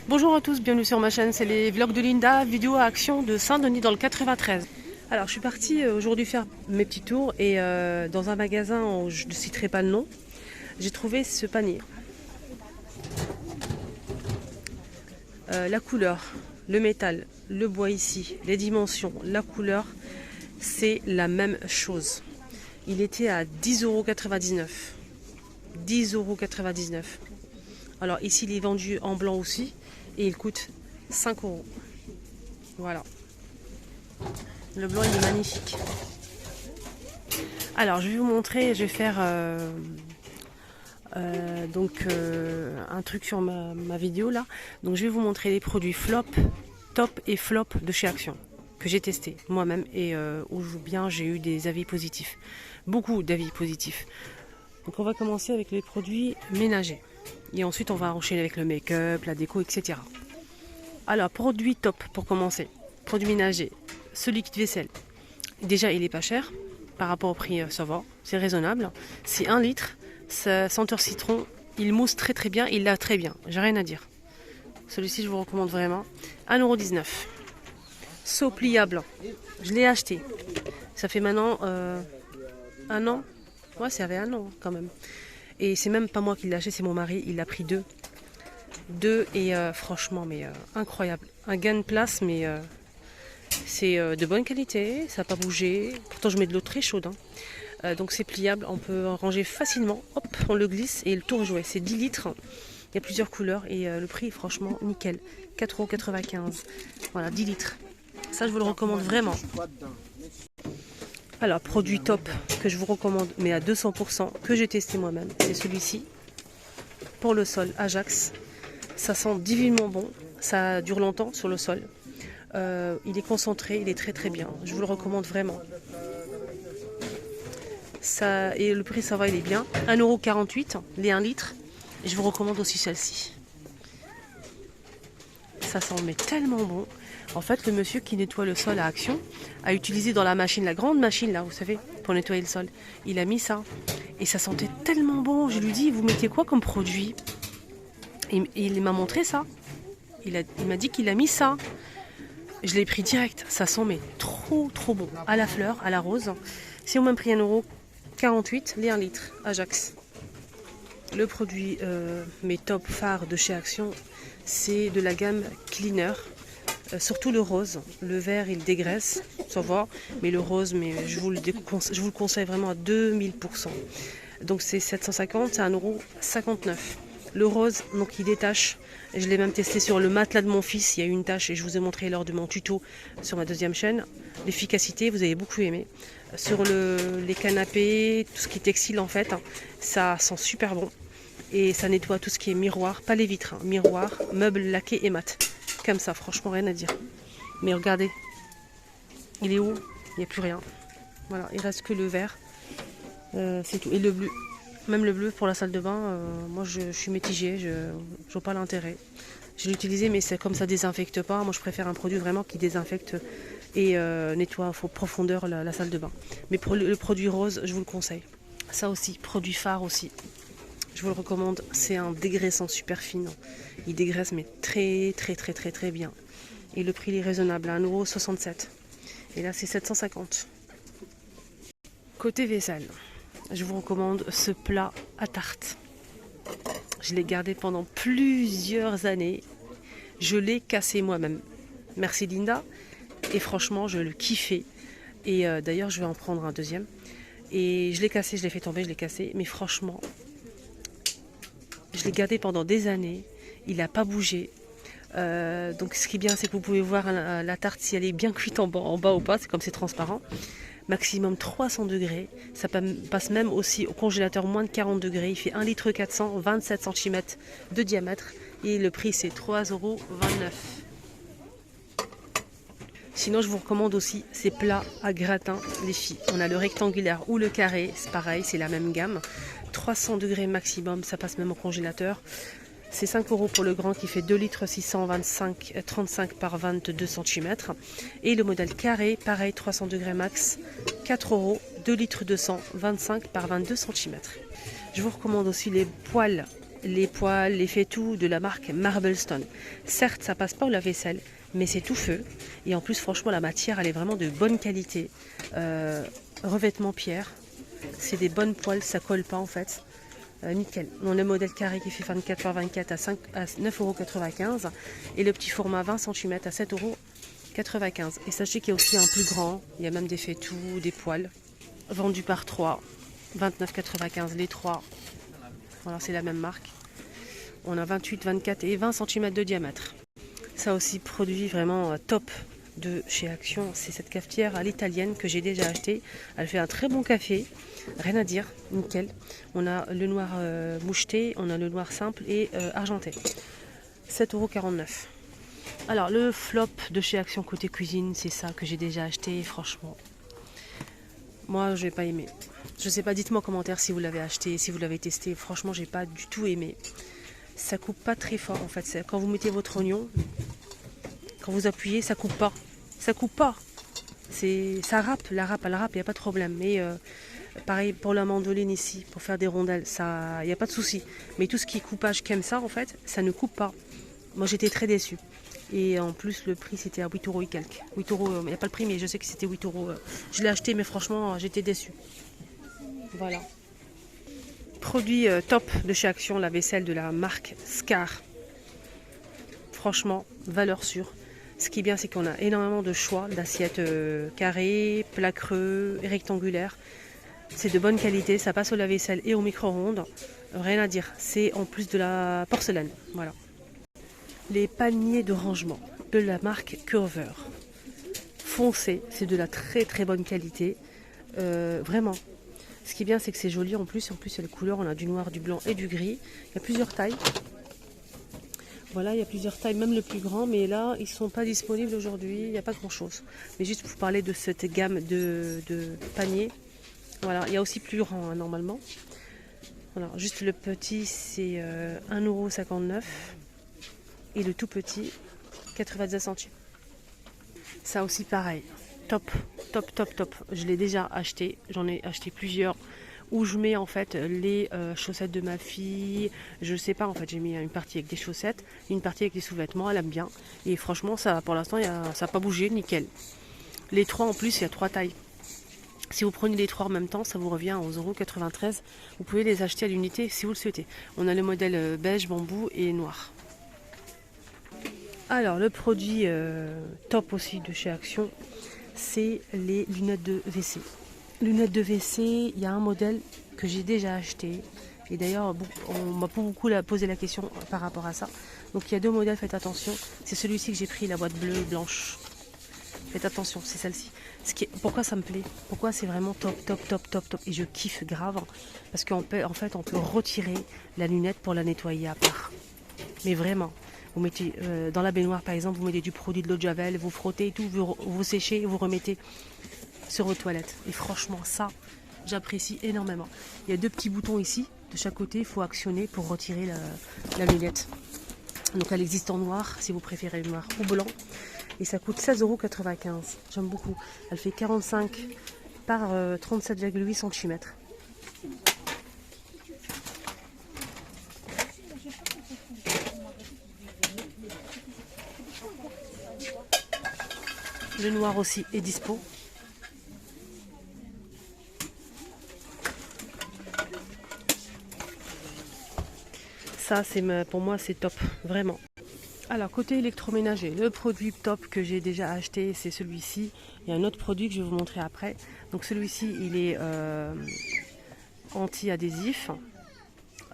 Bonjour à tous, bienvenue sur ma chaîne, c'est les vlogs de Linda, vidéo à action de Saint-Denis dans le 93. Alors je suis partie aujourd'hui faire mes petits tours et dans un magasin, je ne citerai pas le nom, j'ai trouvé ce panier. La couleur, le métal, le bois ici, les dimensions, la couleur, c'est la même chose. Il était à 10,99 €. 10,99 €. Alors ici il est vendu en blanc aussi et il coûte 5 €. Voilà. Le blanc il est magnifique. Alors je vais vous montrer, je vais faire un truc sur ma vidéo là. Donc je vais vous montrer les produits flop, top et flop de chez Action que j'ai testé moi-même et où bien j'ai eu des avis positifs. Beaucoup d'avis positifs. Donc on va commencer avec les produits ménagers. Et ensuite on va enchaîner avec le make-up, la déco, etc. Alors produit top pour commencer. Produit ménager, ce liquide vaisselle. Déjà il est pas cher par rapport au prix, ça va, c'est raisonnable. C'est 1 litre, ça senteur citron, il mousse très très bien, il l'a très bien, j'ai rien à dire. Celui-ci je vous recommande vraiment. 1,19 €. Seau pliable, je l'ai acheté. Ça fait maintenant 1 an. Ouais, ça avait 1 an quand même. Et c'est même pas moi qui l'ai acheté, c'est mon mari, il a pris deux. Deux et franchement, mais incroyable. Un gain de place, mais c'est de bonne qualité, ça n'a pas bougé. Pourtant, je mets de l'eau très chaude. Donc c'est pliable, on peut en ranger facilement. Hop, on le glisse et le tour est joué. C'est 10 litres, il y a plusieurs couleurs et le prix est franchement nickel. 4,95 €. Voilà, 10 litres. Ça, je vous le recommande vraiment. Alors, produit top que je vous recommande, mais à 200%, que j'ai testé moi-même, c'est celui-ci. Pour le sol, Ajax. Ça sent divinement bon, ça dure longtemps sur le sol. Il est concentré, il est très très bien. Je vous le recommande vraiment. Ça, et le prix, ça va, il est bien. 1,48 €, les 1 litre. Et je vous recommande aussi celle-ci. Ça sent mais tellement bon. En fait, le monsieur qui nettoie le sol à Action a utilisé dans la machine, la grande machine là, vous savez, pour nettoyer le sol. Il a mis ça. Et ça sentait tellement bon. Je lui dis, vous mettez quoi comme produit? Et il m'a montré ça. Il m'a dit qu'il a mis ça. Je l'ai pris direct. Ça sent mais trop trop bon. À la fleur, à la rose. C'est au même prix 1,48 € les 1 litre. Ajax. Le produit mes top phare de chez Action, c'est de la gamme Cleaner. Surtout le rose. Le vert il dégraisse, ça va. Mais le rose, mais je vous le conseille vraiment à 2000%. Donc c'est 750, c'est 1,59 €. Le rose, donc il détache. Je l'ai même testé sur le matelas de mon fils. Il y a eu une tache et je vous ai montré lors de mon tuto sur ma deuxième chaîne. L'efficacité, vous avez beaucoup aimé. Sur les canapés, tout ce qui est textile en fait, ça sent super bon. Et ça nettoie tout ce qui est miroir, pas les vitres, miroir, meubles laqués et mat. Comme ça, franchement rien à dire. Mais regardez, il est où? Il n'y a plus rien. Voilà, il reste que le vert. C'est tout. Et le bleu. Même le bleu pour la salle de bain, moi je suis mitigée, je vois pas l'intérêt. Je l'ai utilisé mais c'est comme ça désinfecte pas. Moi je préfère un produit vraiment qui désinfecte et nettoie en profondeur la salle de bain. Mais pour le produit rose, je vous le conseille. Ça aussi, produit phare aussi. Je vous le recommande, c'est un dégraissant super fin. Il dégraisse mais très très très très très bien. Et le prix il est raisonnable, à 1,67 €. Et là c'est 750. Côté vaisselle, je vous recommande ce plat à tarte. Je l'ai gardé pendant plusieurs années. Je l'ai cassé moi-même. Merci Linda. Et franchement, je le kiffais. Et d'ailleurs, je vais en prendre un deuxième. Et je l'ai cassé, je l'ai fait tomber, je l'ai cassé. Mais franchement, je l'ai gardé pendant des années. Il n'a pas bougé. Donc ce qui est bien, c'est que vous pouvez voir la tarte si elle est bien cuite en bas ou pas. C'est comme c'est transparent. Maximum 300 degrés. Ça passe même aussi au congélateur moins de 40 degrés. Il fait 1,4 litre, 27 cm de diamètre. Et le prix, c'est 3,29 €. Sinon, je vous recommande aussi ces plats à gratin, les filles. On a le rectangulaire ou le carré. C'est pareil, c'est la même gamme. 300 degrés maximum. Ça passe même au congélateur. C'est 5 € pour le grand qui fait 2 litres 625 35 par 22 cm. Et le modèle carré, pareil, 300 degrés max, 4 €, 2 litres 200 25 par 22 cm. Je vous recommande aussi les poêles les poêles, les fait-tout de la marque Marblestone. Certes, ça passe pas au lave-vaisselle, mais c'est tout feu. Et en plus, franchement, la matière, elle est vraiment de bonne qualité. Revêtement pierre. C'est des bonnes poêles, ça colle pas en fait. Nickel. On a le modèle carré qui fait 24 x 24 à 9,95 € et le petit format 20 cm à 7,95 €. Et sachez qu'il y a aussi un plus grand, il y a même des fait-tout, des poêles, vendus par 3, 29,95 € les 3. Voilà, c'est la même marque. On a 28, 24 et 20 cm de diamètre. Ça aussi, produit vraiment top de chez Action, c'est cette cafetière à l'italienne que j'ai déjà achetée. Elle fait un très bon café, rien à dire, nickel. On a le noir moucheté, on a le noir simple et argenté. 7,49 €. Alors le flop de chez Action côté cuisine, c'est ça que j'ai déjà acheté, franchement. Moi je n'ai pas aimé. Je sais pas, dites-moi en commentaire si vous l'avez acheté, si vous l'avez testé. Franchement, j'ai pas du tout aimé. Ça coupe pas très fort en fait. Quand vous mettez votre oignon, quand vous appuyez, ça coupe pas. Ça coupe pas. Ça râpe, elle râpe, il n'y a pas de problème. Mais pareil pour la mandoline ici, pour faire des rondelles, il n'y a pas de souci. Mais tout ce qui est coupage comme ça, en fait, ça ne coupe pas. Moi, j'étais très déçue. Et en plus, le prix, c'était à 8 € et quelques. 8 €, il n'y a pas le prix, mais je sais que c'était 8 €. Je l'ai acheté, mais franchement, j'étais déçue. Voilà. Produit top de chez Action, la vaisselle de la marque Scar. Franchement, valeur sûre. Ce qui est bien, c'est qu'on a énormément de choix d'assiettes carrées, plats creux et rectangulaires. C'est de bonne qualité, ça passe au lave-vaisselle et au micro-ondes. Rien à dire, c'est en plus de la porcelaine. Voilà. Les paniers de rangement de la marque Curver. Foncé, c'est de la très très bonne qualité. Vraiment. Ce qui est bien, c'est que c'est joli en plus. En plus, il y a les couleurs, on a du noir, du blanc et du gris. Il y a plusieurs tailles. Voilà, il y a plusieurs tailles, même le plus grand, mais là, ils ne sont pas disponibles aujourd'hui, il n'y a pas grand-chose. Mais juste pour vous parler de cette gamme de paniers, voilà, il y a aussi plus grand, hein, normalement. Voilà, juste le petit, c'est 1,59 € et le tout petit, 90 centimes. Ça aussi, pareil, top, top, top, top. Je l'ai déjà acheté, j'en ai acheté plusieurs. Où je mets en fait les chaussettes de ma fille. Je sais pas, en fait j'ai mis une partie avec des chaussettes, une partie avec des sous-vêtements, elle aime bien. Et franchement ça pour l'instant ça n'a pas bougé, nickel. Les trois en plus, il y a 3 tailles. Si vous prenez les 3 en même temps, ça vous revient à 11,93 €. Vous pouvez les acheter à l'unité si vous le souhaitez. On a le modèle beige, bambou et noir. Alors le produit top aussi de chez Action, c'est les lunettes de WC. Lunettes de WC, il y a un modèle que j'ai déjà acheté. Et d'ailleurs, on m'a beaucoup posé la question par rapport à ça. Donc il y a 2 modèles, faites attention. C'est celui-ci que j'ai pris, la boîte bleue et blanche. Faites attention, c'est celle-ci. Pourquoi ça me plaît? Pourquoi c'est vraiment top, top, top, top, top? Et je kiffe grave. Parce qu'en fait, on peut retirer la lunette pour la nettoyer à part. Mais vraiment. Vous mettez dans la baignoire par exemple, vous mettez du produit de l'eau de javel, vous frottez et tout, vous séchez et vous remettez sur vos toilettes. Et franchement ça, j'apprécie énormément. Il y a 2 petits boutons ici, de chaque côté, il faut actionner pour retirer la lunette. Donc elle existe en noir, si vous préférez le noir ou blanc. Et ça coûte 16,95 €. J'aime beaucoup. Elle fait 45 par 37,8 cm. Le noir aussi est dispo. Ça, pour moi, c'est top, vraiment. Alors, côté électroménager, le produit top que j'ai déjà acheté, c'est celui-ci. Il y a un autre produit que je vais vous montrer après. Donc, celui-ci, il est anti-adhésif.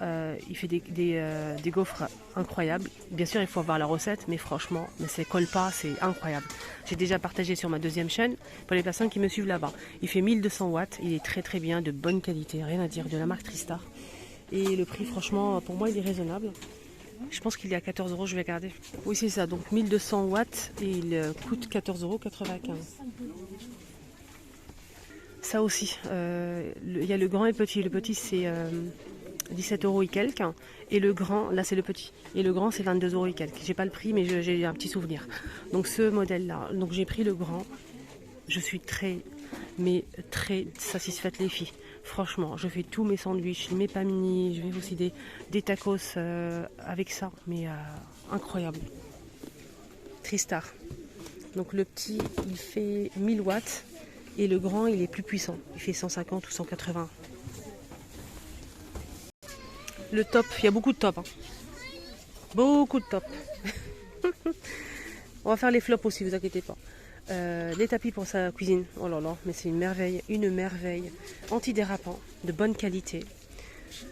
Il fait des gaufres incroyables. Bien sûr, il faut avoir la recette, mais franchement, ça ne colle pas, c'est incroyable. J'ai déjà partagé sur ma 2e chaîne pour les personnes qui me suivent là-bas. Il fait 1200 watts, il est très très bien, de bonne qualité, rien à dire, de la marque Tristar. Et le prix, franchement, pour moi, il est raisonnable. Je pense qu'il est à 14 €, je vais regarder. Oui, c'est ça, donc 1200 watts et il coûte 14,95 €. Ça aussi, il y a le grand et le petit. Le petit, c'est 17 € et quelques. Et le grand, là c'est le petit. Et le grand c'est 22 € et quelques. J'ai pas le prix, mais j'ai un petit souvenir. Donc ce modèle-là, donc j'ai pris le grand. Je suis très satisfaite les filles. Franchement, je fais tous mes sandwichs, mes panini, je fais aussi des tacos avec ça, mais incroyable. Tristar. Donc le petit, il fait 1000 watts et le grand, il est plus puissant. Il fait 150 ou 180. Le top, il y a beaucoup de top. Hein. Beaucoup de top. On va faire les flops aussi, vous inquiétez pas. Les tapis pour sa cuisine. Oh là là, mais c'est une merveille. Une merveille. Antidérapant, de bonne qualité.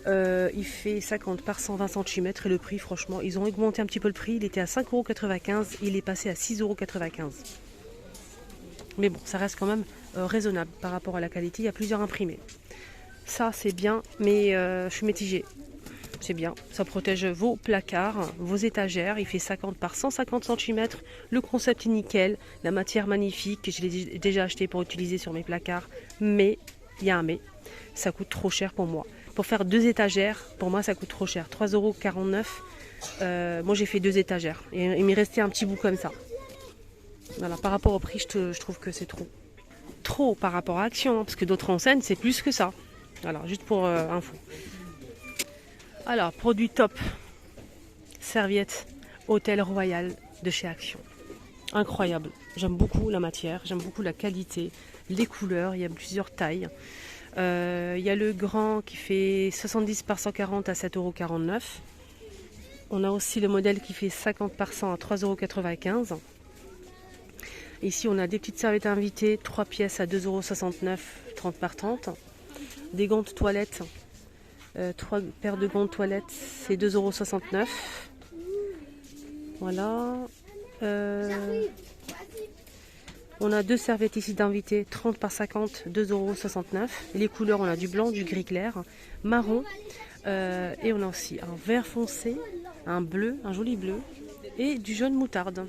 Il fait 50 par 120 cm et le prix, franchement, ils ont augmenté un petit peu le prix. Il était à 5,95 €, il est passé à 6,95 €. Mais bon, ça reste quand même raisonnable par rapport à la qualité. Il y a plusieurs imprimés. Ça, c'est bien, mais je suis mitigée. C'est bien, ça protège vos placards, vos étagères. Il fait 50 par 150 cm. Le concept est nickel, la matière magnifique. Je l'ai déjà acheté pour utiliser sur mes placards. Mais, il y a un mais, ça coûte trop cher pour moi. Pour faire 2 étagères, pour moi ça coûte trop cher. 3,49 €. Moi j'ai fait 2 étagères. Et il m'est resté un petit bout comme ça. Voilà, par rapport au prix, je trouve que c'est trop. Trop par rapport à Action, hein, parce que d'autres enseignes c'est plus que ça. Voilà, juste pour info. Alors, produit top. Serviette Hôtel Royal de chez Action. Incroyable. J'aime beaucoup la matière, j'aime beaucoup la qualité, les couleurs, il y a plusieurs tailles. Il y a le grand qui fait 70 par 140 à 7,49 €. On a aussi le modèle qui fait 50 par 100 à 3,95 €. Ici, on a des petites serviettes invitées, 3 pièces à 2,69 €, 30 par 30. Des gants de toilette, 3 paires de gants de toilette, c'est 2,69 €. Voilà. On a 2 serviettes ici d'invité, 30 par 50, 2,69 €. Les couleurs, on a du blanc, du gris clair, marron. Et on a aussi un vert foncé, un bleu, un joli bleu. Et du jaune moutarde.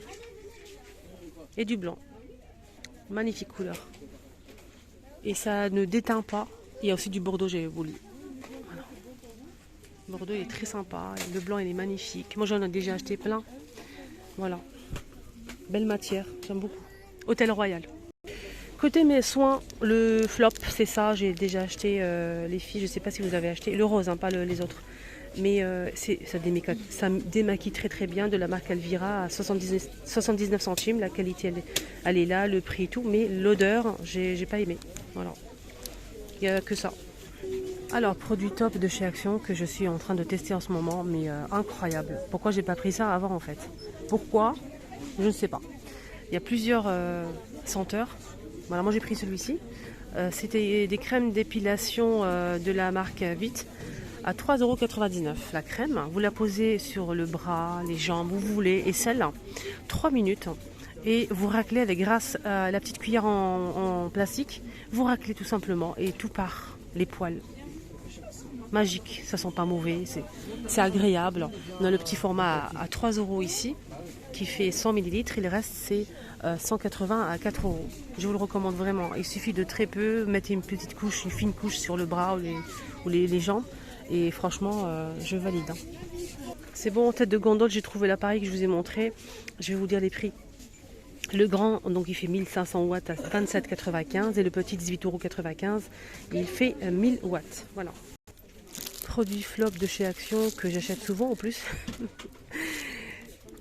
Et du blanc. Magnifique couleur. Et ça ne déteint pas. Il y a aussi du bordeaux, j'ai voulu. Voilà. Bordeaux il est très sympa. Le blanc il est magnifique. Moi j'en ai déjà acheté plein. Voilà. Belle matière, j'aime beaucoup. Hôtel Royal. Côté mes soins, le flop, c'est ça. J'ai déjà acheté les filles. Je ne sais pas si vous avez acheté. Le rose, hein, pas les autres. Mais ça démaquille très très bien, de la marque Alvira à 79 centimes. La qualité elle est là, le prix et tout. Mais l'odeur, j'ai pas aimé. Voilà. Il n'y a que ça. Alors, produit top de chez Action que je suis en train de tester en ce moment. Mais incroyable. Pourquoi j'ai pas pris ça avant en fait? Pourquoi? Je ne sais pas. Il y a plusieurs senteurs. Voilà, moi j'ai pris celui-ci. C'était des crèmes d'épilation de la marque Vite à 3,99 € la crème. Vous la posez sur le bras, les jambes, où vous voulez. Et celle-là, 3 minutes. Et vous raclez avec grâce à la petite cuillère en plastique. Vous raclez tout simplement et tout part. Les poils. Magique, ça sent pas mauvais. C'est agréable. On a le petit format à 3 € ici, qui fait 100 ml. Et le reste, c'est 180 à 4 €. Je vous le recommande vraiment. Il suffit de très peu. Mettez une petite couche, une fine couche sur le bras ou les jambes. Et franchement, je valide. Hein. C'est bon, en tête de gondole, j'ai trouvé l'appareil que je vous ai montré. Je vais vous dire les prix. Le grand, donc il fait 1500 watts à 27,95 € et le petit 18,95 €. Il fait 1000 watts. Voilà. Produit flop de chez Action que j'achète souvent en plus.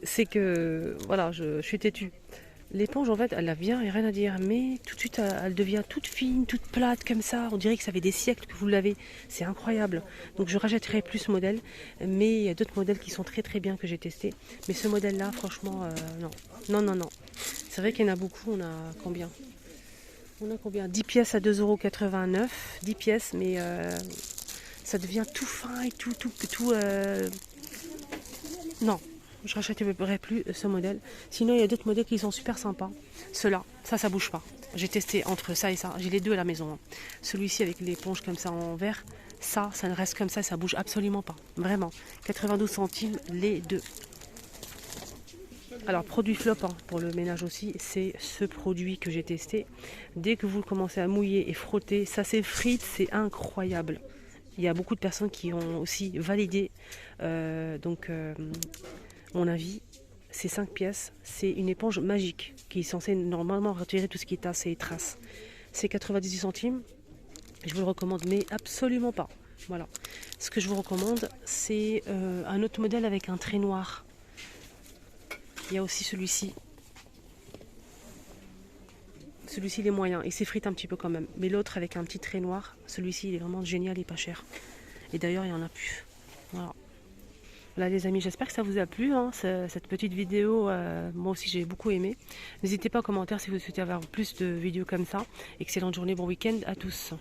C'est que, voilà, je suis têtue. L'éponge, en fait, elle a bien, rien à dire, mais tout de suite, elle devient toute fine, toute plate, comme ça. On dirait que ça fait des siècles que vous l'avez. C'est incroyable. Donc, je rachèterai plus ce modèle, mais il y a d'autres modèles qui sont très très bien que j'ai testé. Mais ce modèle-là, franchement, non. Non, non, non. C'est vrai qu'il y en a beaucoup. On a combien? On a combien? 10 pièces à 2,89 €. 10 pièces, mais ça devient tout fin et tout. Non. Je rachèterai plus ce modèle. Sinon, il y a d'autres modèles qui sont super sympas. Ceux-là, ça bouge pas. J'ai testé entre ça et ça. J'ai les deux à la maison. Hein. Celui-ci avec l'éponge comme ça en verre, ça ne reste comme ça bouge absolument pas. Vraiment. 92 centimes les deux. Alors, produit flop hein, pour le ménage aussi, c'est ce produit que j'ai testé. Dès que vous commencez à mouiller et frotter, ça s'effrite, c'est incroyable. Il y a beaucoup de personnes qui ont aussi validé. Mon avis, c'est 5 pièces. C'est une éponge magique qui est censée normalement retirer tout ce qui est tasse et traces. C'est 98 centimes. Je vous le recommande, mais absolument pas. Voilà. Ce que je vous recommande, c'est un autre modèle avec un trait noir. Il y a aussi celui-ci. Celui-ci, il est moyen. Il s'effrite un petit peu quand même. Mais l'autre avec un petit trait noir, celui-ci, il est vraiment génial et pas cher. Et d'ailleurs, il y en a plus. Voilà. Voilà les amis, j'espère que ça vous a plu, hein, cette petite vidéo. Moi aussi, j'ai beaucoup aimé. N'hésitez pas en commentaire si vous souhaitez avoir plus de vidéos comme ça. Excellente journée, bon week-end à tous.